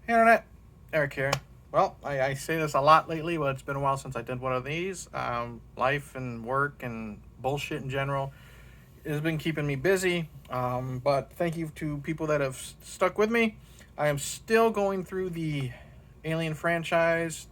Internet, Eric here. Well, I say this a lot lately, but it's been a while since I did one of these. Life and work and bullshit in general has been keeping me busy. But thank you to people that have stuck with me. I am still going through the Alien franchise,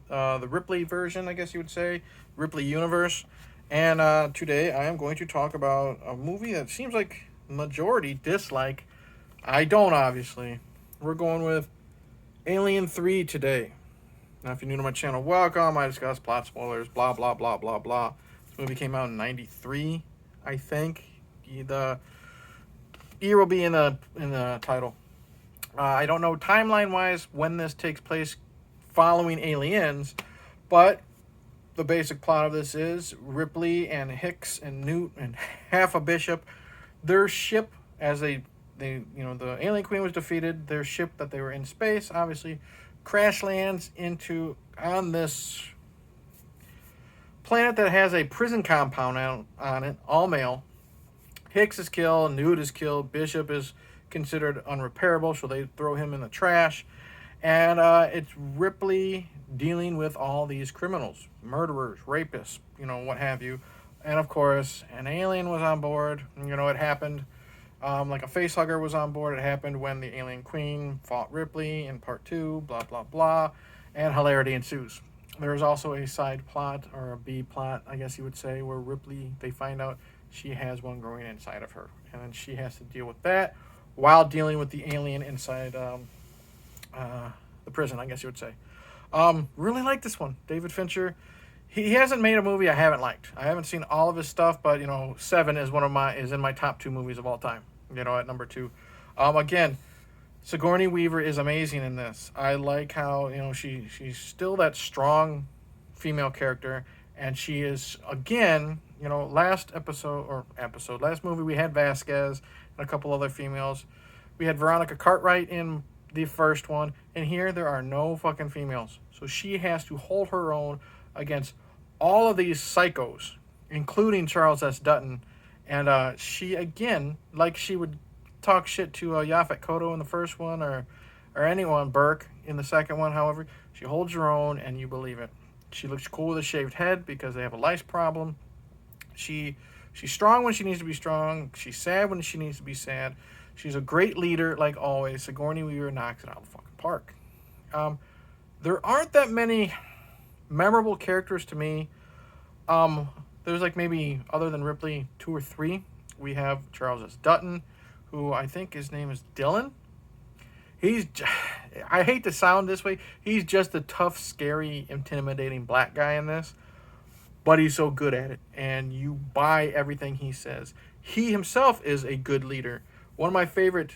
the Ripley version, I guess you would say, Ripley universe. And today I am going to talk about a movie that seems like majority dislike. I don't, obviously. We're going with Alien 3 today. Now, if you're new to my channel, welcome. I discuss plot spoilers, blah, blah, blah, blah, blah. This movie came out in 93, I think. The year will be in the title. I don't know timeline-wise when this takes place following Aliens, but the basic plot of this is Ripley and Hicks and Newt and half a bishop, their ship, as the alien queen was defeated, their ship that they were in space obviously crash lands into on this planet that has a prison compound on it, all male. Hicks is killed, Newt is killed, Bishop is considered unrepairable, so they throw him in the trash. And it's Ripley dealing with all these criminals, murderers, rapists, what have you. And of course, an alien was on board. It happened like a facehugger was on board. It happened when the alien queen fought Ripley in part two, blah, blah, blah. And hilarity ensues. There is also a side plot, or a B plot, I guess you would say, where Ripley, they find out she has one growing inside of her. And then she has to deal with that while dealing with the alien inside the prison, I guess you would say. Really like this one. David Fincher. He hasn't made a movie I haven't liked. I haven't seen all of his stuff, but Seven is is in my top two movies of all time. At number two. Again, Sigourney Weaver is amazing in this. I like how she's still that strong female character, and she is again. Last last movie we had Vasquez and a couple other females. We had Veronica Cartwright in the first one, and here there are no fucking females. So she has to hold her own against all of these psychos, including Charles S. Dutton. And she, again, like she would talk shit to Yaphet Kotto in the first one, or anyone, Burke, in the second one, however, she holds her own, and you believe it. She looks cool with a shaved head because they have a lice problem. She's strong when she needs to be strong. She's sad when she needs to be sad. She's a great leader, like always. Sigourney Weaver knocks it out of the fucking park. There aren't that many memorable characters to me. There's like maybe, other than Ripley, two or three. We have Charles S. Dutton, who I think his name is Dylan. I hate to sound this way, he's just a tough, scary, intimidating black guy in this. But he's so good at it, and you buy everything he says. He himself is a good leader. One of my favorite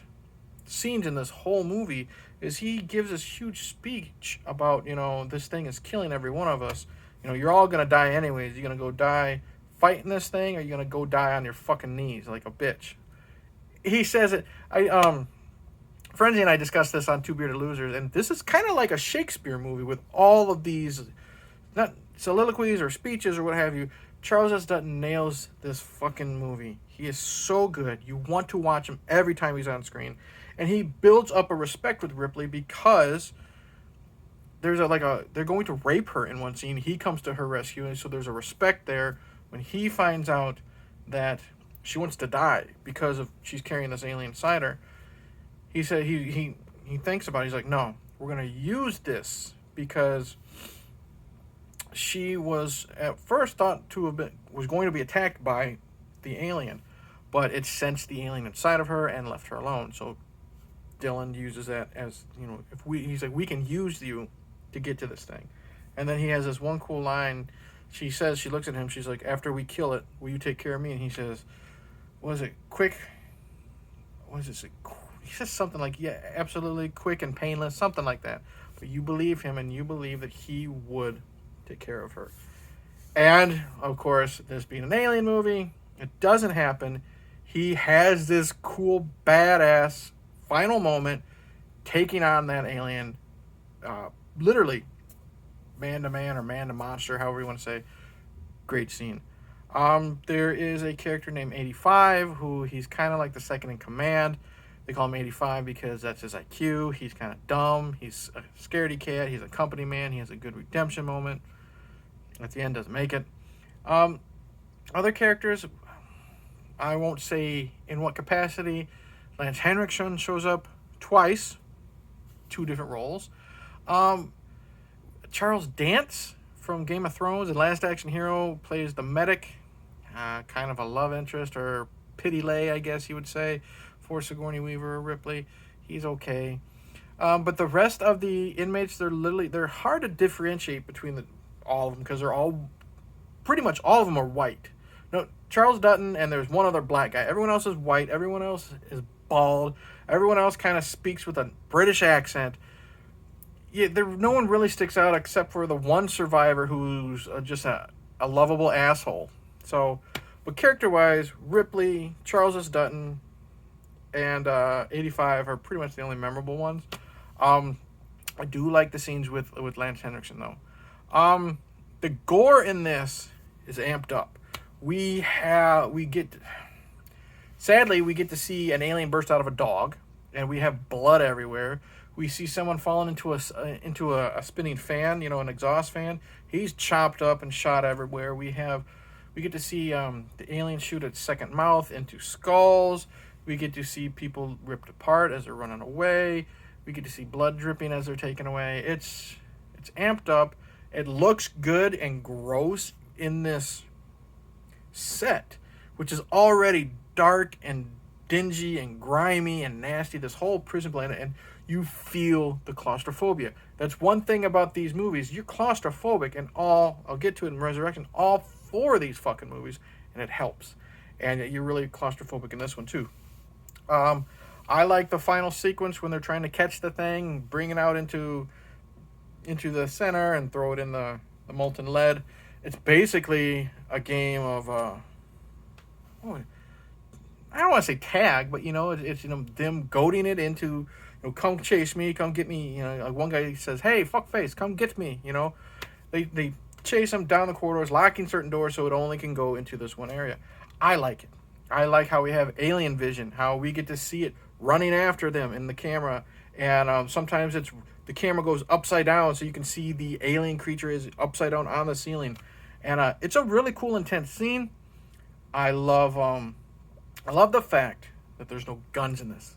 scenes in this whole movie is he gives this huge speech about, this thing is killing every one of us. You're all going to die anyways. You're going to go die fighting this thing, or you're going to go die on your fucking knees like a bitch. He says it. Frenzy and I discussed this on Two Bearded Losers, and this is kind of like a Shakespeare movie with all of these, not soliloquies or speeches or what have you. Charles S. Dutton nails this fucking movie. He is so good. You want to watch him every time he's on screen. And he builds up a respect with Ripley because they're going to rape her in one scene. He comes to her rescue, and so there's a respect there when he finds out that she wants to die because of she's carrying this alien inside her. He said he thinks about it. He's like, no, we're going to use this because she was at first thought to have been was going to be attacked by the alien, but it sensed the alien inside of her and left her alone. So Dylan uses that as he's like, we can use you to get to this thing. And then he has this one cool line. She looks at him, she's like, after we kill it, will you take care of me? And he says, was it quick? What is it? He says something like, yeah, absolutely quick and painless, something like that. But you believe him, and you believe that he would take care of her. And of course, this being an alien movie, it doesn't happen. He has this cool, badass final moment taking on that alien, literally man to man or man to monster, however you want to say. Great scene. There is a character named 85 who he's kind of like the second in command. They call him 85 because that's his IQ. He's kind of dumb. He's a scaredy cat. He's a company man. He has a good redemption moment. At the end, doesn't make it. Other characters, I won't say in what capacity. Lance Henriksen shows up twice, 2 different roles. Charles Dance from Game of Thrones and Last Action Hero plays the medic, kind of a love interest or pity lay, I guess you would say, for Sigourney Weaver or Ripley. He's okay. But the rest of the inmates, they're hard to differentiate between all of them because pretty much all of them are white. No, Charles Dutton and there's one other black guy. Everyone else is white. Everyone else is bald. Everyone else kind of speaks with a British accent. Yeah, no one really sticks out except for the one survivor who's just a lovable asshole. So, but character-wise, Ripley, Charles Dutton, and 85 are pretty much the only memorable ones. I do like the scenes with Lance Henriksen, though. The gore in this is amped up. Sadly, we get to see an alien burst out of a dog, and we have blood everywhere. We see someone falling into a spinning fan, an exhaust fan. He's chopped up and shot everywhere. We get to see the alien shoot its second mouth into skulls. We get to see people ripped apart as they're running away. We get to see blood dripping as they're taken away. It's amped up. It looks good and gross in this set, which is already dark and dingy and grimy and nasty, this whole prison planet, and you feel the claustrophobia. That's one thing about these movies. You're claustrophobic in I'll get to it in Resurrection, all 4 of these fucking movies, and it helps. And you're really claustrophobic in this one, too. I like the final sequence when they're trying to catch the thing, bring it out into the center and throw it in the molten lead. It's basically a game of I don't want to say tag, but it's them goading it into come chase me, come get me. One guy says, "Hey, fuckface, come get me." They chase him down the corridors, locking certain doors so it only can go into this one area. I like it. I like how we have alien vision, how we get to see it running after them in the camera, and sometimes the camera goes upside down so you can see the alien creature is upside down on the ceiling, and it's a really cool, intense scene. I love the fact that there's no guns in this.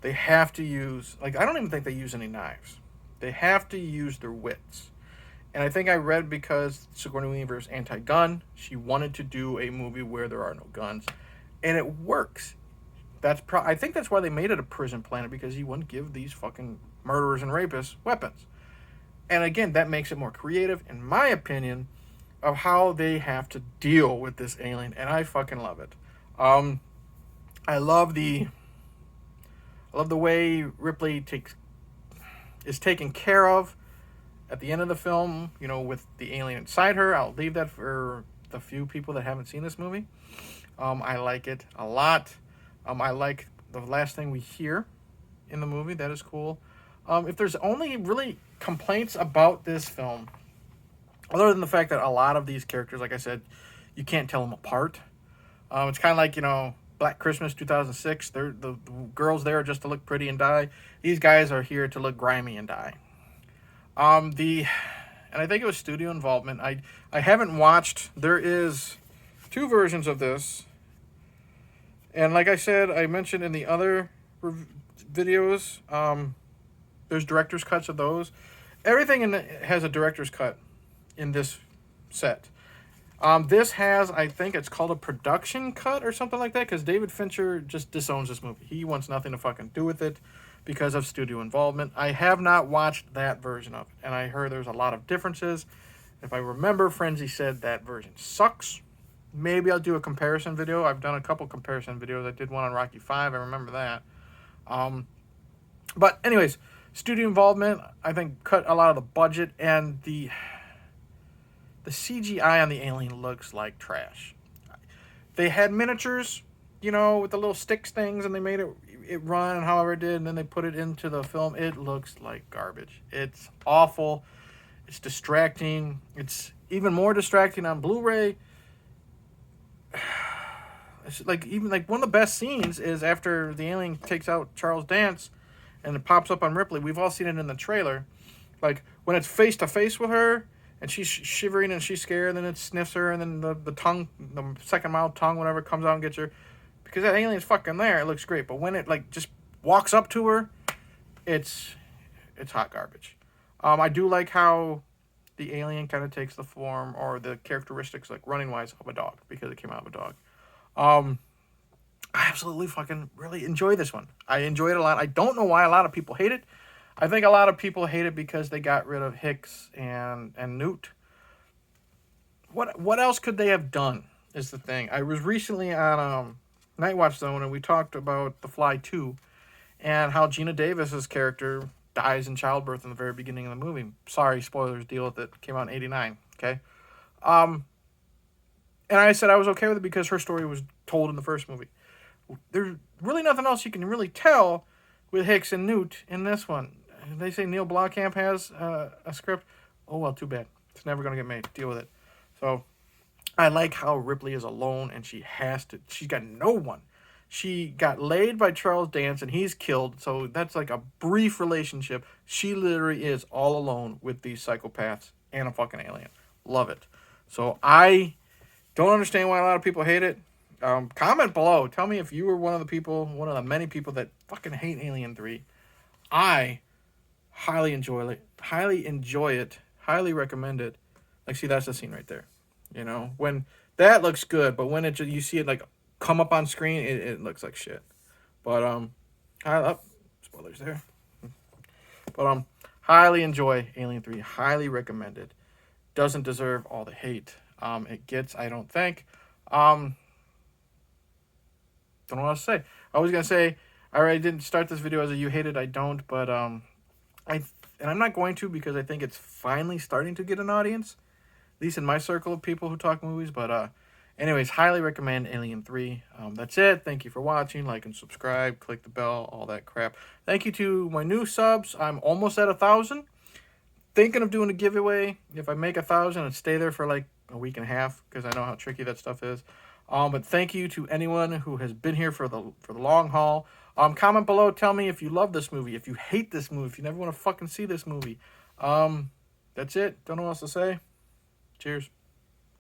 They have to use, I don't even think they use any knives. They have to use their wits. And I think I read because Sigourney Weaver is anti-gun, she wanted to do a movie where there are no guns. And it works. I think that's why they made it a prison planet, because you wouldn't give these fucking murderers and rapists weapons. And again, that makes it more creative, in my opinion, of how they have to deal with this alien. And I fucking love it. I love the way Ripley is taken care of at the end of the film, with the alien inside her. I'll leave that for the few people that haven't seen this movie. I like it a lot. I like the last thing we hear in the movie. That is cool. If there's only really complaints about this film, other than the fact that a lot of these characters, like I said, you can't tell them apart. It's kind of like, Black Christmas 2006. The girls there are just to look pretty and die. These guys are here to look grimy and die. And I think it was studio involvement. I haven't watched. There is 2 versions of this. And like I said, I mentioned in the other videos, there's director's cuts of those. Everything has a director's cut in this set. This has, I think it's called a production cut or something like that, because David Fincher just disowns this movie. He wants nothing to fucking do with it because of studio involvement. I have not watched that version of it, and I heard there's a lot of differences. If I remember, Frenzy said that version sucks. Maybe I'll do a comparison video. I've done a couple comparison videos. I did one on Rocky 5. I remember that. But anyways, studio involvement, I think, cut a lot of the budget, and the CGI on the alien looks like trash. They had miniatures, with the little sticks things, and they made it run and however it did, and then they put it into the film. It looks like garbage. It's awful. It's distracting. It's even more distracting on Blu-ray. It's like even like one of the best scenes is after the alien takes out Charles Dance, and it pops up on Ripley. We've all seen it in the trailer, like when it's face to face with her, and she's shivering and she's scared, and then it sniffs her, and then the tongue, the second mouth tongue, whatever, comes out and gets her, because that alien's fucking there. It looks great, but when it like just walks up to her, it's hot garbage. I do like how the alien kind of takes the form or the characteristics, like running wise, of a dog because it came out of a dog. I absolutely fucking really enjoy this one. I enjoy it a lot. I don't know why a lot of people hate it. I think a lot of people hate it because they got rid of Hicks and Newt. What else could they have done is the thing. I was recently on Night Watch Zone and we talked about The Fly 2 and how Gina Davis's character dies in childbirth in the very beginning of the movie. Sorry, spoilers, deal with it. Came out in 89, okay? And I said I was okay with it because her story was told in the first movie. There's really nothing else you can really tell with Hicks and Newt in this one. They say Neil Blomkamp has a script. Oh, well, too bad. It's never going to get made. Deal with it. So, I like how Ripley is alone and she's got no one. She got laid by Charles Dance and he's killed. So, that's like a brief relationship. She literally is all alone with these psychopaths and a fucking alien. Love it. So, I don't understand why a lot of people hate it. Comment below. Tell me if you were one of the many people that fucking hate Alien 3. I highly enjoy it. Highly recommend it. Like, see, that's the scene right there. You know, when that looks good, but when you see it like come up on screen, it looks like shit. But spoilers there. But highly enjoy Alien 3. Highly recommend it. Doesn't deserve all the hate it gets, I don't think. Don't know what else to say. I was gonna say I already didn't start this video as a you hate it, I don't, but I'm not going to because I think it's finally starting to get an audience, at least in my circle of people who talk movies. But anyways, highly recommend Alien 3. That's it. Thank you for watching. Like and subscribe. Click the bell. All that crap. Thank you to my new subs. I'm almost at 1,000. Thinking of doing a giveaway. If I make 1,000 and stay there for like a week and a half because I know how tricky that stuff is. But thank you to anyone who has been here for the long haul. Comment below. Tell me if you love this movie, if you hate this movie, if you never want to fucking see this movie. That's it. Don't know what else to say. Cheers.